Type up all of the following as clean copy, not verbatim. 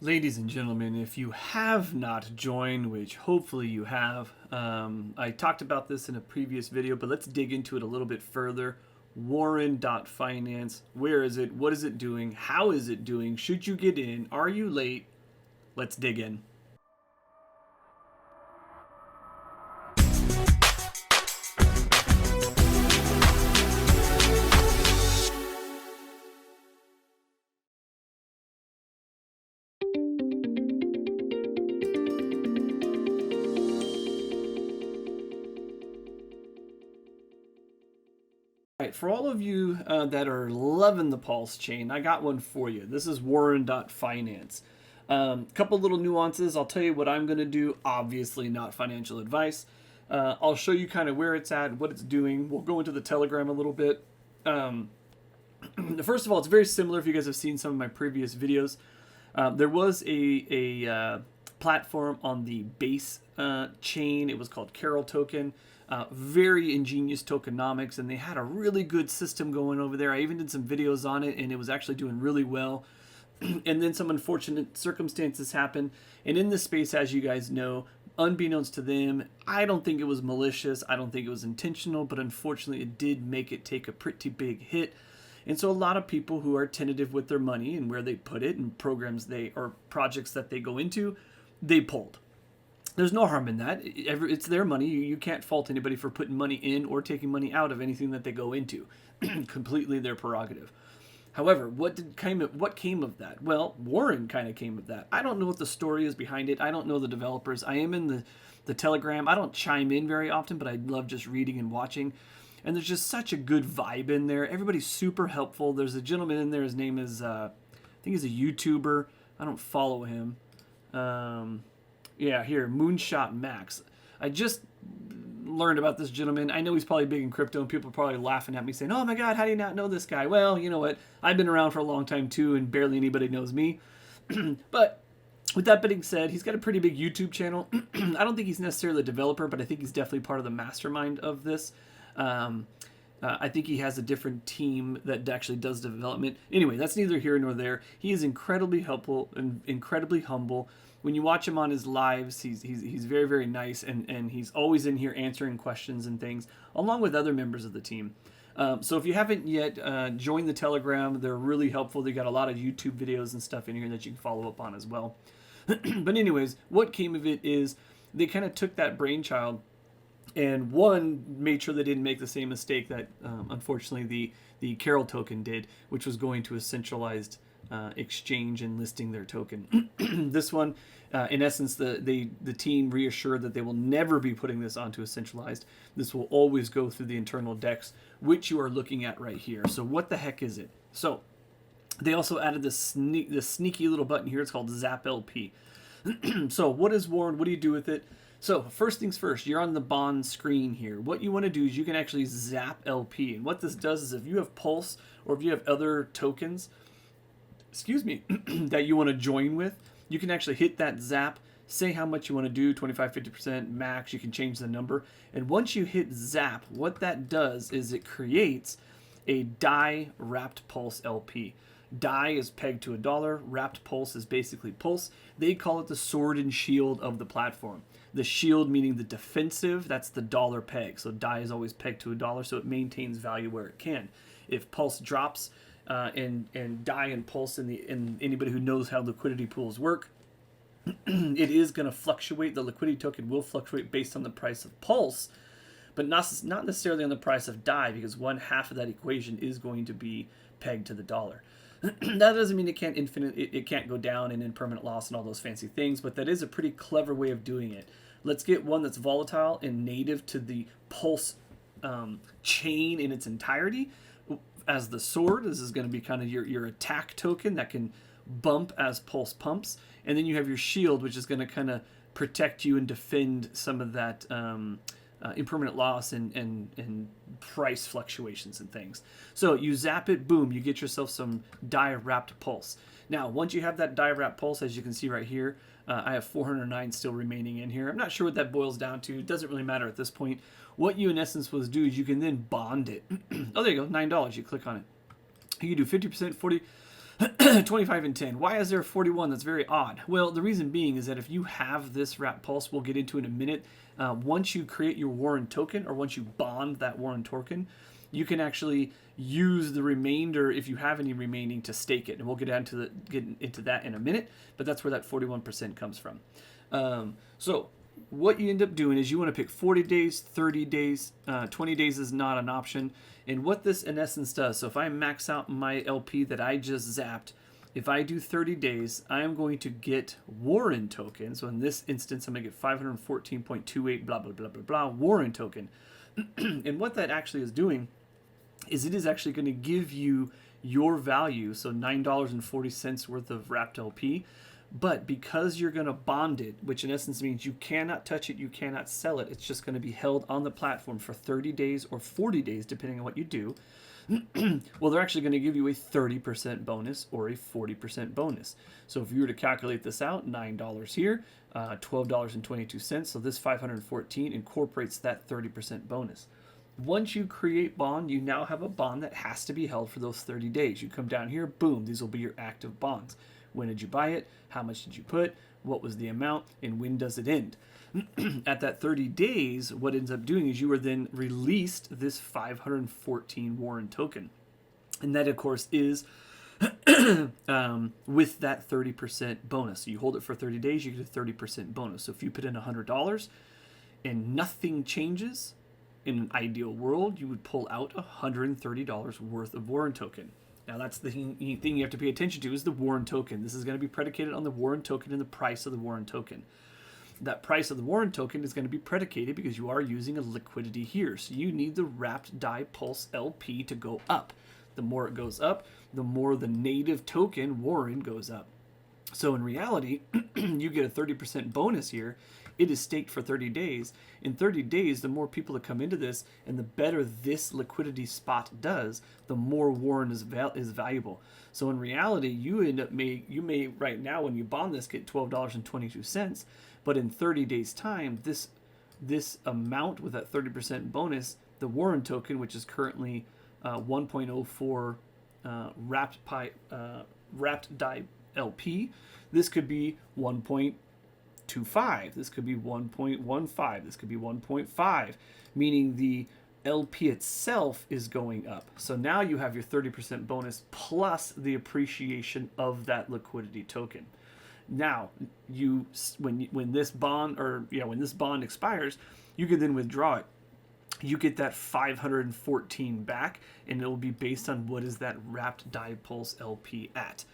Ladies and gentlemen, if you have not joined, which hopefully you have, I talked about this in a previous video, but let's dig into it a little bit further. Warren.finance, where is it? What is it doing? How is it doing? Should you get in? Are you late? Let's dig in. Right, for all of you that are loving the Pulse chain, I got one for you. This is Warren.finance. Couple little nuances. I'll tell you what I'm going to do. Obviously, not financial advice. I'll show you kind of where it's at, what it's doing. We'll go into the Telegram a little bit. First of all, it's very similar if you guys have seen some of my previous videos. There was a platform on the base chain. It was called Carol Token. Very ingenious tokenomics, and they had a really good system going over there. I even did some videos on it, and it was actually doing really well. And then some unfortunate circumstances happened. And in this space, as you guys know, unbeknownst to them, I don't think it was malicious. I don't think it was intentional, but unfortunately, it did make it take a pretty big hit. And so a lot of people who are tentative with their money and where they put it and programs or projects that they go into, they pulled. There's no harm in that. It's their money. You can't fault anybody for putting money in or taking money out of anything that they go into. Completely their prerogative. However, what came of that? Well, Warren kind of came of that. I don't know what the story is behind it. I don't know the developers. I am in the Telegram. I don't chime in very often, but I love just reading and watching. And there's just such a good vibe in there. Everybody's super helpful. There's a gentleman in there. His name is, I think he's a YouTuber. I don't follow him. Yeah, here, Moonshot Max. I just learned about this gentleman. I know he's probably big in crypto, and people are probably laughing at me saying, oh my God, how do you not know this guy? Well, you know what? I've been around for a long time too, and barely anybody knows me. But with that being said, he's got a pretty big YouTube channel. I don't think he's necessarily a developer, but I think he's definitely part of the mastermind of this. I think he has a different team that actually does development. Anyway, that's neither here nor there. He is incredibly helpful and incredibly humble. When you watch him on his lives, he's very, very nice, and he's always in here answering questions and things, along with other members of the team. So if you haven't yet joined the Telegram, they're really helpful. They got a lot of YouTube videos and stuff in here that you can follow up on as well. But anyways, what came of it is they kind of took that brainchild and made sure they didn't make the same mistake that unfortunately the Carol token did, which was going to a centralized exchange and listing their token. This one, in essence, the team reassured that they will never be putting this onto a centralized. This will always go through the internal DEX, which you are looking at right here. So what the heck is it? So they also added this sneaky little button here. It's called Zap LP. So what is Warren? What do you do with it? So first things first, you're on the bond screen here. What you want to do is you can actually Zap LP. And what this does is if you have Pulse or if you have other tokens, that you want to join with, you can actually hit that Zap, say how much you want to do, 25, 50% max, you can change the number. And once you hit Zap, what that does is it creates a DAI wrapped Pulse LP. DAI is pegged to $1. Wrapped Pulse is basically Pulse. They call it the sword and shield of the platform. The shield meaning the defensive, that's the dollar peg. So DAI is always pegged to $1, so it maintains value where it can. If Pulse drops, and DAI and Pulse and anybody who knows how liquidity pools work, it is going to fluctuate. The liquidity token will fluctuate based on the price of Pulse, but not necessarily on the price of DAI, because one half of that equation is going to be pegged to the dollar. That doesn't mean it can't go down and in permanent loss and all those fancy things, but that is a pretty clever way of doing it. Let's get one that's volatile and native to the Pulse chain in its entirety. As the sword, this is going to be kind of your attack token that can bump as Pulse pumps. And then you have your shield, which is going to kind of protect you and defend some of that impermanent loss and price fluctuations and things. So you zap it, boom, you get yourself some DAI wrapped Pulse. Now, once you have that DAI wrapped Pulse, as you can see right here, I have 409 still remaining in here. I'm not sure what that boils down to. It doesn't really matter at this point. What you in essence was do is you can then bond it. Oh, there you go, $9. You click on it. You can do 50%, 40, 25 and 10. Why is there 41? That's very odd. Well, the reason being is that if you have this wrap pulse, we'll get into in a minute. Once you create your Warren token, or once you bond that Warren token, you can actually use the remainder, if you have any remaining, to stake it. And we'll get into that in a minute, but that's where that 41% comes from. So what you end up doing is you want to pick 40 days, 30 days, 20 days is not an option. And what this in essence does, so if I max out my LP that I just zapped, if I do 30 days, I am going to get Warren token. So in this instance, I'm going to get 514.28 blah, blah, blah, blah, blah, Warren token. And what that actually is doing is it is actually going to give you your value, so $9.40 worth of wrapped LP. But because you're going to bond it, which in essence means you cannot touch it, you cannot sell it, it's just going to be held on the platform for 30 days or 40 days, depending on what you do. Well, they're actually going to give you a 30% bonus or a 40% bonus. So if you were to calculate this out, $9 here, $12.22. So this 514 incorporates that 30% bonus. Once you create bond, you now have a bond that has to be held for those 30 days. You come down here, boom, these will be your active bonds. When did you buy it? How much did you put? What was the amount? And when does it end? At that 30 days, what ends up doing is you are then released this 514 Warren token. And that, of course, is with that 30% bonus. So you hold it for 30 days, you get a 30% bonus. So if you put in $100 and nothing changes, in an ideal world, you would pull out $130 worth of Warren token. Now, that's the thing you have to pay attention to is the Warren token. This is going to be predicated on the Warren token and the price of the Warren token. That price of the Warren token is going to be predicated because you are using a liquidity here. So you need the wrapped die pulse LP to go up. The more it goes up, the more the native token Warren goes up. So in reality, you get a 30% bonus here. It is staked for 30 days. In 30 days, the more people that come into this and the better this liquidity spot does, the more Warren is valuable. So in reality, you may right now when you bond this get $12.22, but in 30 days time, this amount with that 30% bonus, the Warren token, which is currently 1.04 wrapped die LP, this could be 1.25, this could be 1.15, this could be 1.5, meaning the LP itself is going up. So now you have your 30% bonus plus the appreciation of that liquidity token. Now, when this bond expires, you can then withdraw it. You get that 514 back, and it will be based on what is that wrapped die pulse LP at.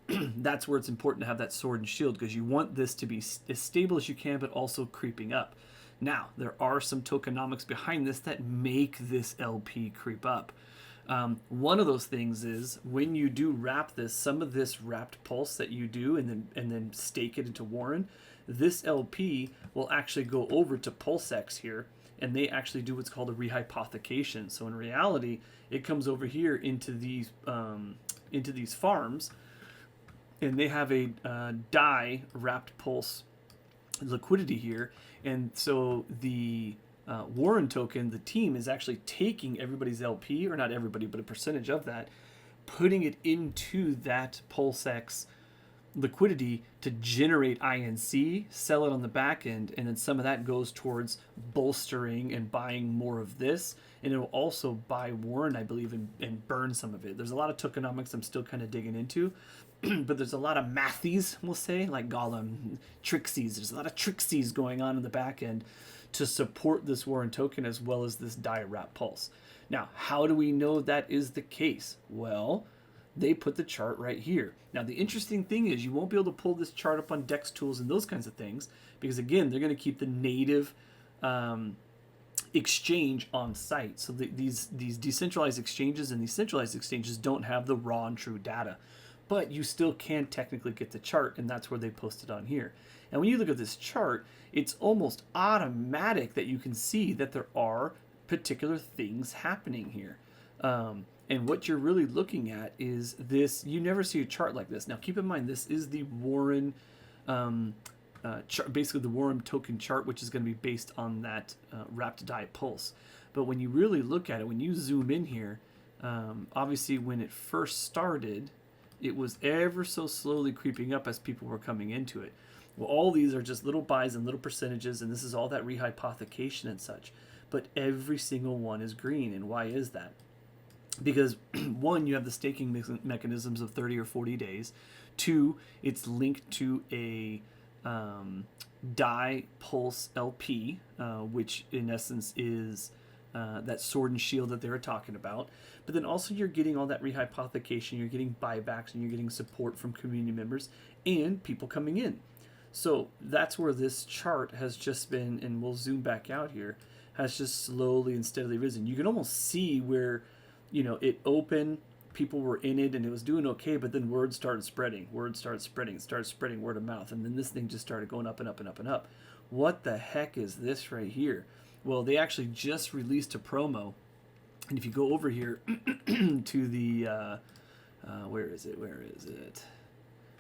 That's where it's important to have that sword and shield, because you want this to be as stable as you can, but also creeping up. Now, there are some tokenomics behind this that make this LP creep up. One of those things is when you do wrap this, some of this wrapped pulse that you do and then stake it into Warren, this LP will actually go over to PulseX here, and they actually do what's called a rehypothecation. So in reality, it comes over here into these farms, and they have a die wrapped pulse liquidity here, and so the Warren token, the team is actually taking everybody's LP, or not everybody, but a percentage of that, putting it into that PulseX liquidity to generate INC, sell it on the back end, and then some of that goes towards bolstering and buying more of this, and it will also buy Warren, I believe, and burn some of it. There's a lot of tokenomics I'm still kind of digging into, but there's a lot of mathies, we'll say, like Gollum, Trixies. There's a lot of Trixies going on in the back end to support this Warren token as well as this die wrap pulse. Now, how do we know that is the case? Well, they put the chart right here. Now, the interesting thing is you won't be able to pull this chart up on Dex tools and those kinds of things because, again, they're going to keep the native exchange on site. So these decentralized exchanges and these centralized exchanges don't have the raw and true data. But you still can technically get the chart, and that's where they post it on here. And when you look at this chart, it's almost automatic that you can see that there are particular things happening here. And what you're really looking at is this. You never see a chart like this. Now, keep in mind, this is the Warren, basically the Warren token chart, which is going to be based on that wrapped die pulse. But when you really look at it, when you zoom in here, obviously when it first started, It was ever so slowly creeping up as people were coming into it. Well, all these are just little buys and little percentages, and this is all that rehypothecation and such. But every single one is green. And why is that? Because one, you have the staking mechanisms of 30 or 40 days. Two, it's linked to a DAI Pulse LP, which in essence is that sword and shield that they were talking about. But then also you're getting all that rehypothecation, you're getting buybacks, and you're getting support from community members and people coming in. So that's where this chart has just been, and we'll zoom back out here, has just slowly and steadily risen. You can almost see where, it opened, people were in it, and it was doing okay, but then word started spreading, it started spreading word of mouth, and then this thing just started going up and up and up and up. What the heck is this right here? Well, they actually just released a promo, and if you go over here to the, where is it?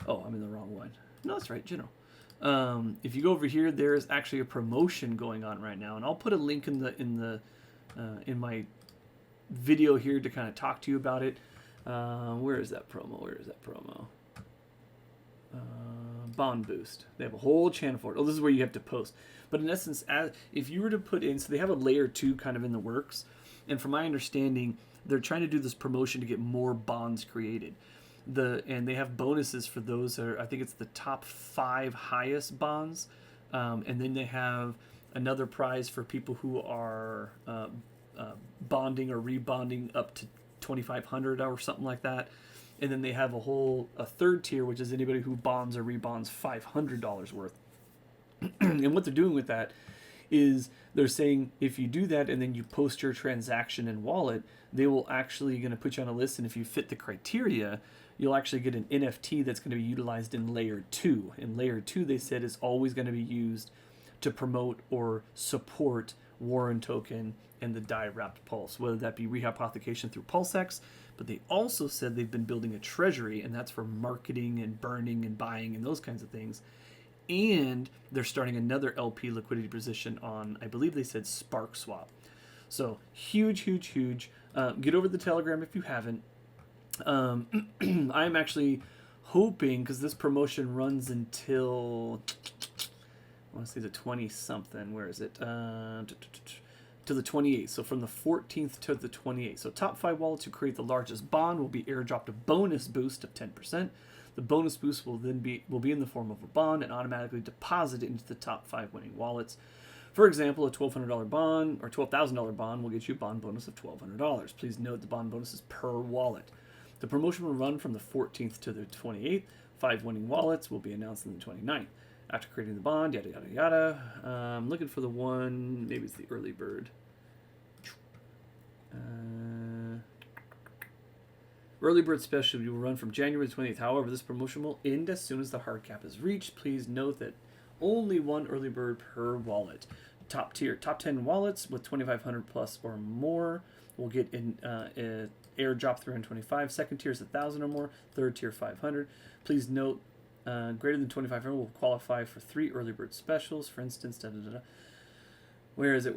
Oh, I'm in the wrong one. No, that's right, general. If you go over here, there is actually a promotion going on right now, and I'll put a link in my video here to kind of talk to you about it. Where is that promo? Bond boost. They have a whole channel for it. Oh, this is where you have to post. But in essence, if you were to put in, so they have a layer 2 kind of in the works, and from my understanding, they're trying to do this promotion to get more bonds created. And they have bonuses for those that are, I think it's the top 5 highest bonds, and then they have another prize for people who are bonding or rebonding up to 2,500 or something like that. And then they have a third tier, which is anybody who bonds or rebonds $500 worth. And what they're doing with that is they're saying if you do that and then you post your transaction and wallet, they will actually going to put you on a list, and if you fit the criteria, you'll actually get an NFT that's going to be utilized in layer 2. And layer 2, they said, is always going to be used to promote or support Warren token and the DAI wrapped pulse, whether that be rehypothecation through PulseX. But they also said they've been building a treasury, and that's for marketing and burning and buying and those kinds of things. And they're starting another LP liquidity position on, I believe they said, Spark Swap. So huge. Get over the Telegram if you haven't. I'm actually hoping, because this promotion runs until, I want to say the 20-something. Where is it? To the 28th. So from the 14th to the 28th. So top 5 wallets who create the largest bond will be airdropped a bonus boost of 10%. The bonus boost will then be in the form of a bond and automatically deposited into the top 5 winning wallets. For example, a $1,200 bond or $12,000 bond will get you a bond bonus of $1,200. Please note the bond bonus is per wallet. The promotion will run from the 14th to the 28th. 5 winning wallets will be announced on the 29th. After creating the bond, yada, yada, yada. I'm looking for the one, maybe it's the early bird. Early bird special will run from January 28th. However, this promotion will end as soon as the hard cap is reached. Please note that only one early bird per wallet. Top 10 wallets with 2,500 plus or more will get in airdrop 325. Second tier is 1,000 or more. Third tier 500. Please note greater than 2,500 will qualify for 3 early bird specials. For instance, Where is it?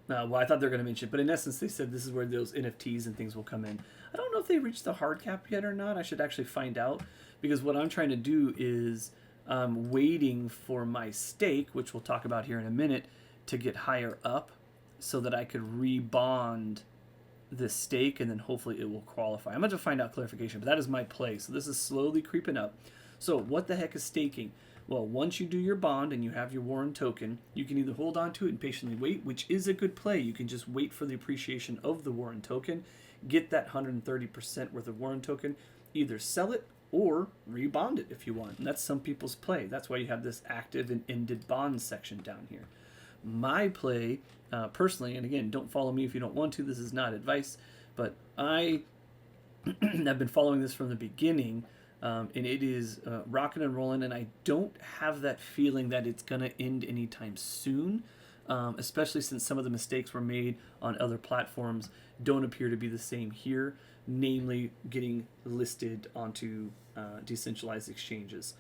Well, I thought they were going to mention it, but in essence, they said this is where those NFTs and things will come in. I don't know if they reached the hard cap yet or not. I should actually find out, because what I'm trying to do is waiting for my stake, which we'll talk about here in a minute, to get higher up so that I could rebond this stake, and then hopefully it will qualify. I'm going to find out clarification, but that is my play. So this is slowly creeping up. So what the heck is staking? Well, once you do your bond and you have your Warren token, you can either hold on to it and patiently wait, which is a good play. You can just wait for the appreciation of the Warren token, get that 130% worth of Warren token, either sell it or rebond it if you want. And that's some people's play. That's why you have this active and ended bonds section down here. My play, personally, and again, don't follow me if you don't want to. This is not advice, but I have been following this from the beginning. And it is rocking and rolling, and I don't have that feeling that it's going to end anytime soon, especially since some of the mistakes were made on other platforms don't appear to be the same here, namely getting listed onto decentralized exchanges.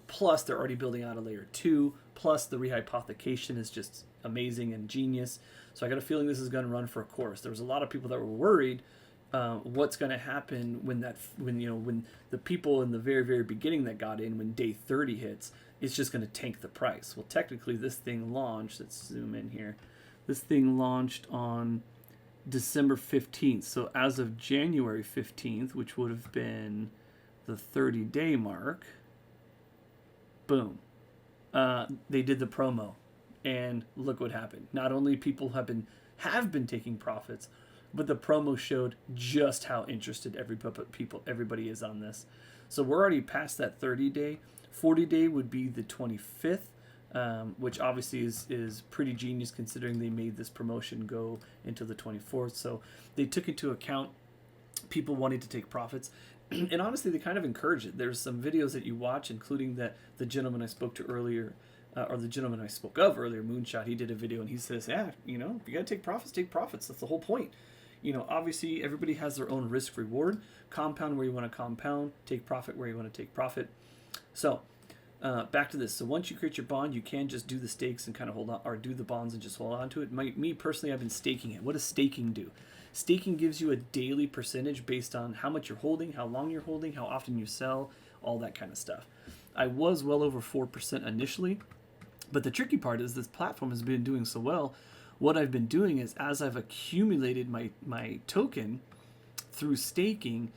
Plus, they're already building out a layer 2, plus the rehypothecation is just amazing and genius. So I got a feeling this is going to run for a course. There was a lot of people that were worried what's going to happen when the people in the very, very beginning that got in, when day 30 hits, it's just going to tank the price. Well, technically this thing launched, let's zoom in here. This thing launched on December 15th. So as of January 15th, which would have been the 30-day mark, boom, they did the promo, and look what happened. Not only people have been taking profits, but the promo showed just how interested everybody is on this. So we're already past that 30-day. 40-day would be the 25th, which obviously is pretty genius considering they made this promotion go into the 24th. So they took into account people wanting to take profits. And honestly, they kind of encourage it. There's some videos that you watch, including the gentleman I spoke to earlier, or the gentleman I spoke of earlier, Moonshot. He did a video and he says, yeah, if you got to take profits, take profits. That's the whole point. Obviously everybody has their own risk reward. Compound where you want to compound, take profit where you want to take profit. So back to this. So once you create your bond, you can just do the stakes and kind of hold on, or do the bonds and just hold on to it. Me personally, I've been staking it. What does staking do? Staking gives you a daily percentage based on how much you're holding, how long you're holding, how often you sell, all that kind of stuff. I was well over 4% initially, but the tricky part is this platform has been doing so well. What I've been doing is, as I've accumulated my token through staking,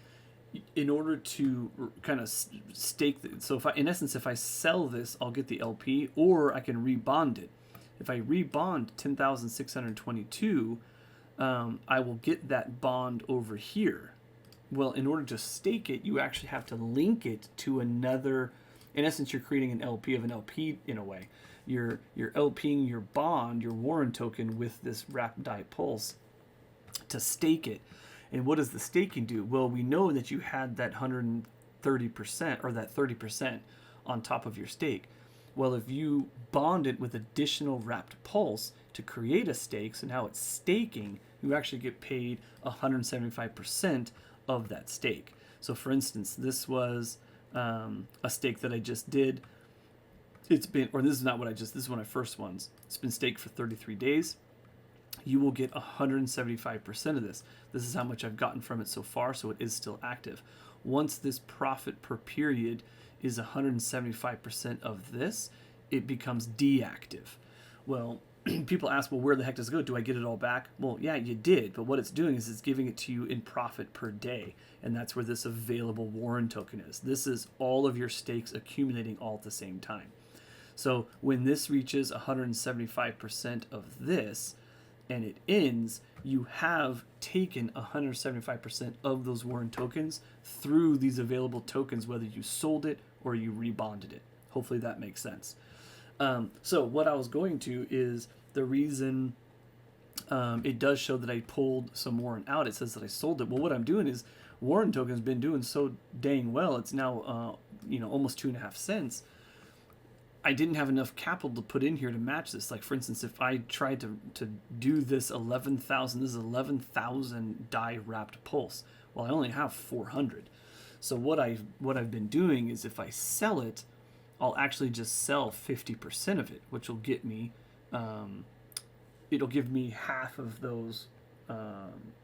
in order to kind of stake, so if I sell this, I'll get the LP, or I can rebond it. If I rebond 10,622, I will get that bond over here. Well, in order to stake it, you actually have to link it to another. In essence, you're creating an LP of an LP in a way. You're LPing your bond, your warrant token, with this wrapped die pulse to stake it. And what does the staking do? Well, we know that you had that 130% or that 30% on top of your stake. Well, if you bond it with additional wrapped pulse to create a stake, so now it's staking, you actually get paid 175% of that stake. So for instance, this was a stake that I just did. This is one of my first ones. It's been staked for 33 days. You will get 175% of this. This is how much I've gotten from it so far, so it is still active. Once this profit per period is 175% of this, it becomes deactive. Well, people ask, well, where the heck does it go? Do I get it all back? Well, yeah, you did, but what it's doing is it's giving it to you in profit per day, and that's where this available warrant token is. This is all of your stakes accumulating all at the same time. So when this reaches 175% of this, and it ends, you have taken 175% of those warrant tokens through these available tokens, whether you sold it or you rebonded it. Hopefully that makes sense. So what I was going to is the reason it does show that I pulled some warrant out. It says that I sold it. Well, what I'm doing is warrant token's been doing so dang well. It's now almost 2.5 cents. I didn't have enough capital to put in here to match this. Like, for instance, if I tried to do this 11,000, this is 11,000 die wrapped pulse. Well, I only have 400. So what I've been doing is, if I sell it, I'll actually just sell 50% of it, which will get me, it'll give me half of those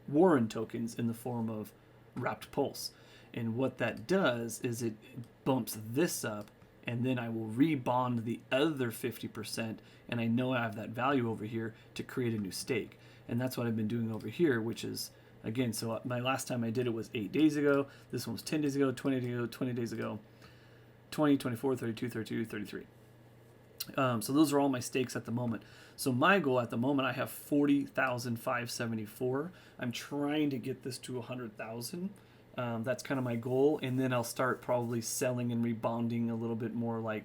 warrant tokens in the form of wrapped pulse. And what that does is it bumps this up, and then I will rebond the other 50%, and I know I have that value over here to create a new stake. And that's what I've been doing over here, which is, again, so my last time I did it was 8 days ago. This one was 10 days ago, 20 days ago, 20 days ago, 20, 24, 32, 32, 33. So those are all my stakes at the moment. So my goal at the moment, I have 40,574. I'm trying to get this to 100,000. That's kind of my goal, and then I'll start probably selling and rebonding a little bit more, like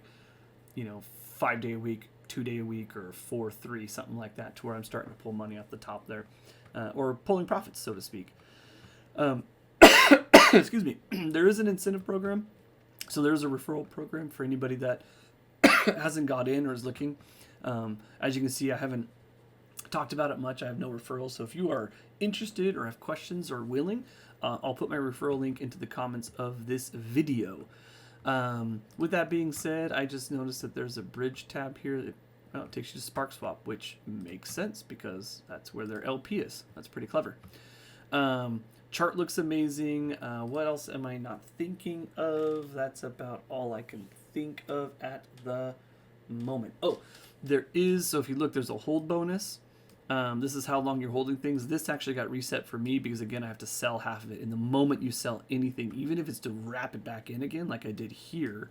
5 day a week, 2 day a week, or 4-3, something like that, to where I'm starting to pull money off the top there, or pulling profits, so to speak. Excuse me. There is an incentive program, so there's a referral program for anybody that hasn't got in or is looking. As you can see, I haven't talked about it much. I have no referrals, so if you are interested or have questions or willing, I'll put my referral link into the comments of this video. With that being said, I just noticed that there's a bridge tab here. Well, it takes you to SparkSwap, which makes sense because that's where their LP is. That's pretty clever. Chart looks amazing. What else am I not thinking of? That's about all I can think of at the moment. Oh, there is, so if you look, there's a hold bonus. This is how long you're holding things. This actually got reset for me because, again, I have to sell half of it. And the moment you sell anything, even if it's to wrap it back in again, like I did here,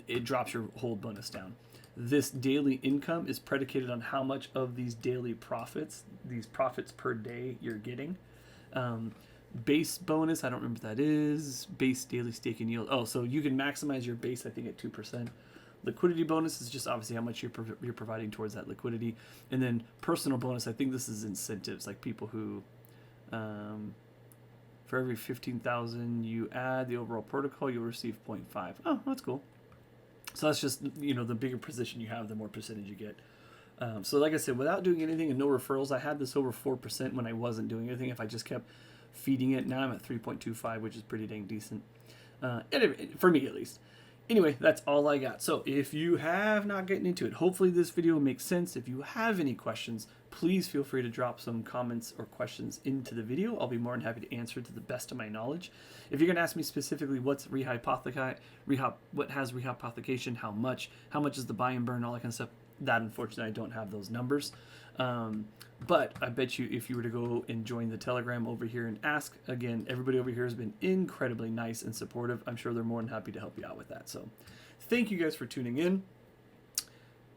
it drops your hold bonus down. This daily income is predicated on how much of these daily profits, these profits per day, you're getting. Base bonus, I don't remember what that is. Base daily staking yield. Oh, so you can maximize your base, I think, at 2%. Liquidity bonus is just obviously how much you're providing towards that liquidity. And then personal bonus, I think this is incentives, like people who, for every 15,000 you add the overall protocol, you'll receive 0.5. Oh, that's cool. So that's just, the bigger position you have, the more percentage you get. So like I said, without doing anything and no referrals, I had this over 4% when I wasn't doing anything. If I just kept feeding it, now I'm at 3.25, which is pretty dang decent. For me at least. Anyway, that's all I got. So if you have not gotten into it, hopefully this video makes sense. If you have any questions, please feel free to drop some comments or questions into the video. I'll be more than happy to answer to the best of my knowledge. If you're going to ask me specifically what's what has rehypothecation, how much is the buy and burn, all that kind of stuff, that unfortunately I don't have those numbers. But I bet you if you were to go and join the Telegram over here and ask, again, everybody over here has been incredibly nice and supportive. I'm sure they're more than happy to help you out with that. So thank you guys for tuning in.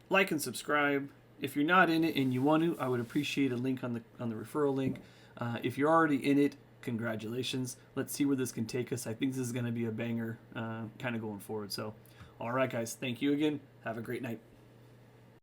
Like and subscribe. If you're not in it and you want to, I would appreciate a link on the referral link. If you're already in it, congratulations. Let's see where this can take us. I think this is going to be a banger kind of going forward. So, all right, guys, thank you again. Have a great night.